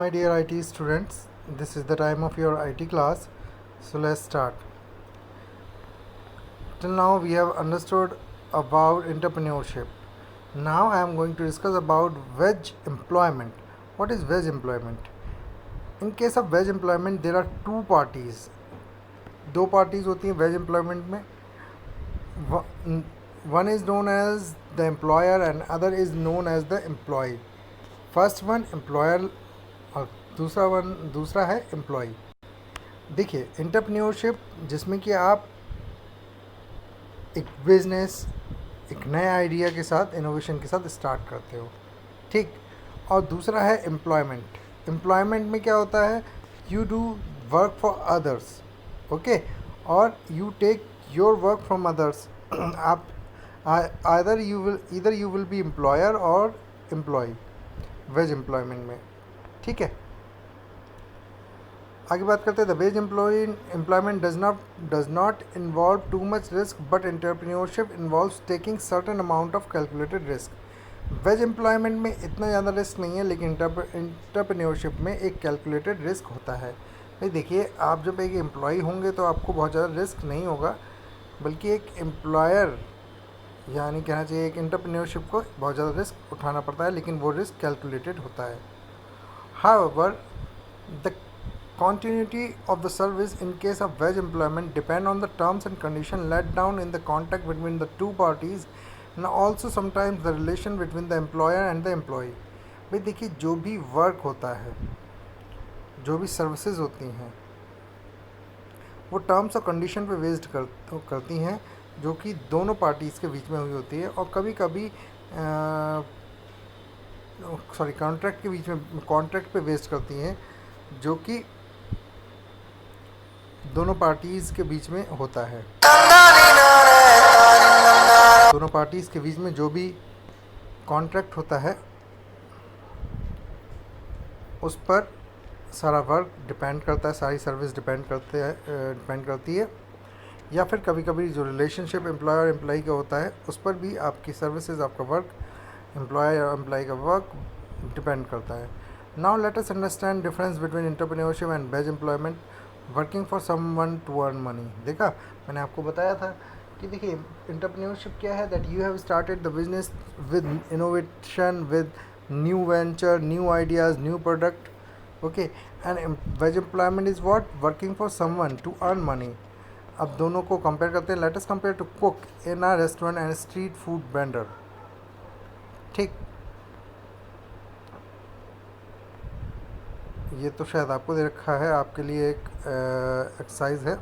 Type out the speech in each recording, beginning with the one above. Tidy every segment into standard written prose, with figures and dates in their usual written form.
My dear IT students, this is the time of your IT class, so let's start. Till now we have understood about entrepreneurship. Now I am going to discuss about wage employment. What is wage employment? In case of wage employment there are two parties. दो parties होती हैं wage employment में. One is known as the employer and other is known as the employee. First one employer और दूसरा है employ. देखिए entrepreneurship जिसमें कि आप एक बिजनेस एक नए आइडिया के साथ इनोवेशन के साथ स्टार्ट करते हो, ठीक. और दूसरा है एम्प्लॉयमेंट. एम्प्लॉयमेंट में क्या होता है, you do work for others, okay, और you take your work from others. आप either you will be employer और एम्प्लॉय वेज एम्प्लॉयमेंट में, ठीक है. आगे बात करते हैं. The wage employment does not involve too much risk but entrepreneurship involves taking certain amount of calculated risk. Wage employment में इतना ज़्यादा रिस्क नहीं है, लेकिन एंटरप्रेन्योरशिप में एक कैलकुलेटेड रिस्क होता है. भाई देखिए, आप जब एक एम्प्लॉय होंगे तो आपको बहुत ज़्यादा रिस्क नहीं होगा, बल्कि एक एम्प्लॉयर यानी कहना चाहिए एक एंटरप्रेन्योरशिप को बहुत ज़्यादा रिस्क उठाना पड़ता है, लेकिन वो रिस्क कैलकुलेटेड होता है. However the continuity of the service in case of wage employment depend on the terms and condition laid down in the contract between the two parties and also sometimes the relation between the employer and the employee. भाई देखिए, जो भी work होता है, जो भी services होती हैं, वो टर्म्स और कंडीशन पे बेस्ड करती हैं, जो कि दोनों पार्टीज़ के बीच में हुई होती है. और कभी कभी कॉन्ट्रैक्ट के बीच में कॉन्ट्रैक्ट पे बेस्ड करती हैं, जो कि दोनों पार्टीज़ के बीच में होता है. दोनों पार्टीज़ के बीच में जो भी कॉन्ट्रैक्ट होता है उस पर सारा वर्क डिपेंड करता है, सारी सर्विस डिपेंड करती है. या फिर कभी कभी जो रिलेशनशिप एम्प्लॉय और एम्प्लॉई का होता है उस पर भी आपकी सर्विसेज, आपका वर्क, एम्प्लॉय और एम्प्लॉई का वर्क डिपेंड करता है. Now let us understand difference between entrepreneurship and wage employment working for someone to earn money. देखा, मैंने आपको बताया था कि देखिए एंटरप्रेन्योरशिप क्या है, that you have started the business with innovation, with new venture, new ideas, new product, okay. And wage employment is what, working for someone to earn money. अब दोनों को कंपेयर करते हैं. Let us compare to cook in a restaurant and street food vendor, ठीक. ये तो शायद आपको दे रखा है, आपके लिए एक एक्सरसाइज है.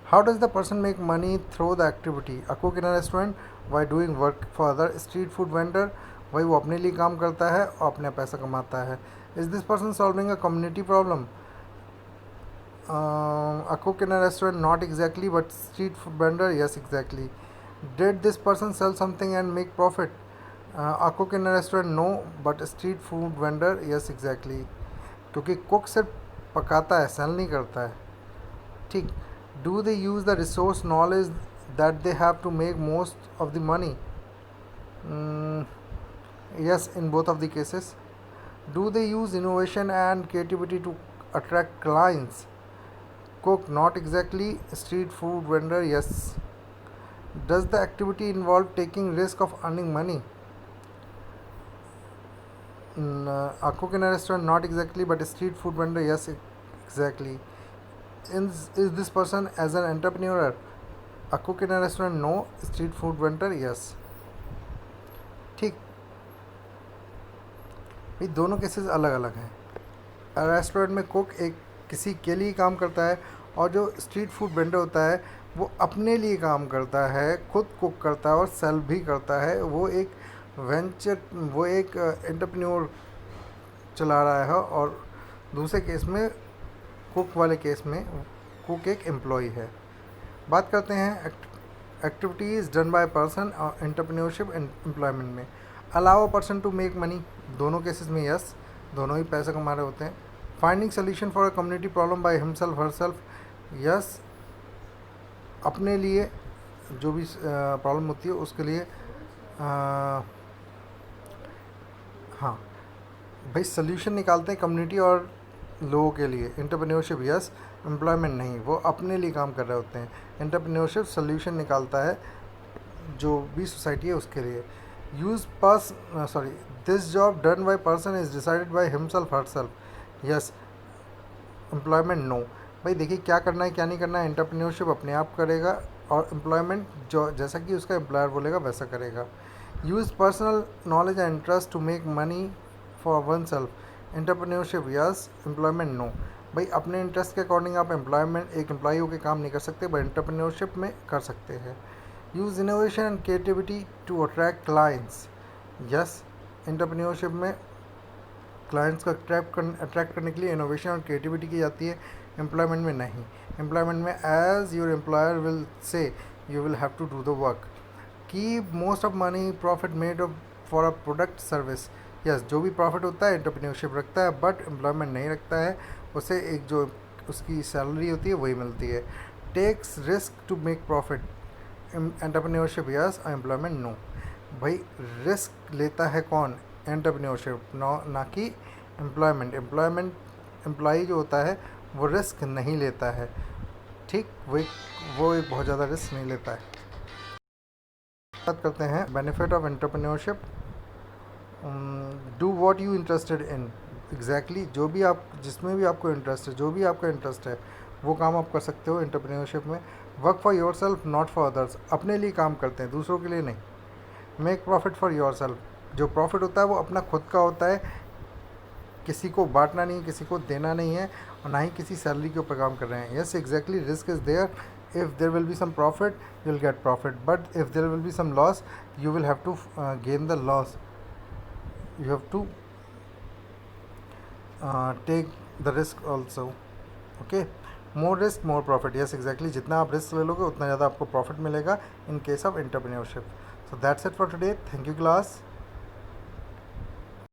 How does the person make money through the activity. A cook in a restaurant why doing work for other. Street food vendor, वही वो अपने लिए काम करता है और अपने पैसा कमाता है. Is this person solving a community problem. A cook in a restaurant, not exactly, but street food vendor, yes, exactly. Did this person sell something and make profit. A cook in a restaurant, no, but a street food vendor, yes, exactly. क्योंकि cook सिर्फ पकाता है, sell नहीं करता है, ठीक. Do they use the resource knowledge that they have to make most of the money. yes, in both of the cases. Do they use innovation and creativity to attract clients. Cook, not exactly. Street food vendor, yes. Does the activity involve taking risk of earning money. A cook in a restaurant, not exactly, but a street food vendor, yes, exactly. Is this person as an entrepreneur. A cook in a restaurant, no. Street food vendor, yes, ठीक. ये दोनों cases अलग अलग हैं. Restaurant में cook एक किसी के लिए काम करता है, और जो स्ट्रीट फूड वेंडर होता है वो अपने लिए काम करता है, खुद कुक करता है और सेल भी करता है. वो एक एंटरप्रेन्योर चला रहा है. और दूसरे केस में, कुक वाले केस में, कुक एक एम्प्लॉय है. बात करते हैं एक्टिविटीज़ डन बाय पर्सन और एंटरप्रेन्योरशिप एंड एम्प्लॉयमेंट में. Allow a person to make money, दोनों केसेस में यस, दोनों ही पैसा कमा रहे होते हैं. Finding solution for a community problem by himself herself, yes, अपने लिए जो भी प्रॉब्लम होती है उसके लिए, हाँ. भाई सोल्यूशन निकालते हैं कम्युनिटी और लोगों के लिए। एंटरप्रेन्योरशिप यस, एम्प्लॉयमेंट नहीं, वो अपने लिए काम कर रहे होते हैं। एंटरप्रेन्योरशिप सोल्यूशन निकालता है जो भी सोसाइटी है उसके लिए। Use pass sorry this job done by person is decided by himself herself yes, employment no. भाई देखिए क्या करना है क्या नहीं करना है एंटरप्रेन्योरशिप अपने आप करेगा, और एम्प्लॉयमेंट जो जैसा कि उसका एम्प्लॉयर बोलेगा वैसा करेगा। Use personal knowledge and interest to make money for oneself, entrepreneurship yes, employment no. भाई अपने इंटरेस्ट के अकॉर्डिंग आप एम्प्लॉयमेंट एक एम्प्लॉय होकर काम नहीं कर सकते, बट एंटरप्रेन्योरशिप में कर सकते हैं। Use innovation and creativity to attract clients yes, entrepreneurship में क्लाइंट्स को अट्रैक्ट करने के लिए इनोवेशन और क्रिएटिविटी की जाती है, एम्प्लॉयमेंट में नहीं। एम्प्लॉयमेंट में as your employer will say you will have to do the work. Keep most of money profit made for a product service yes, जो भी प्रॉफिट होता है एंटरप्रेन्योरशिप रखता है, बट एम्प्लॉयमेंट नहीं रखता है, उसे एक जो उसकी सैलरी होती है वही मिलती है। Takes risk to make profit, entrepreneurship yes, employment no. भाई रिस्क लेता है कौन, एंटरप्रेन्योरशिप, ना कि एम्प्लॉयमेंट। एम्प्लॉई जो होता है वो रिस्क नहीं लेता है, ठीक, वो एक बहुत ज़्यादा रिस्क नहीं लेता है। बात करते हैं benefit of entrepreneurship. Do what you interested in, exactly जो भी आप जिसमें भी आपको इंटरेस्ट है, जो भी आपका इंटरेस्ट है वो काम आप कर सकते हो एंटरप्रेन्योरशिप में। Work for your self not for others, अपने लिए काम करते हैं, दूसरों के लिए नहीं। Make profit for your self, जो प्रॉफिट होता है वो अपना खुद का होता है, किसी को बांटना नहीं, किसी को देना नहीं है, और ना ही किसी सैलरी के ऊपर काम कर रहे हैं। Yes exactly, risk is there. If there will be some profit you will get profit, but if there will be some loss you will have to gain the loss, you have to take the risk also, okay। more risk more profit, yes exactly, जितना आप risk ले लोगे उतना ज़्यादा आपको profit मिलेगा in case of entrepreneurship. so that's it for today, thank you class।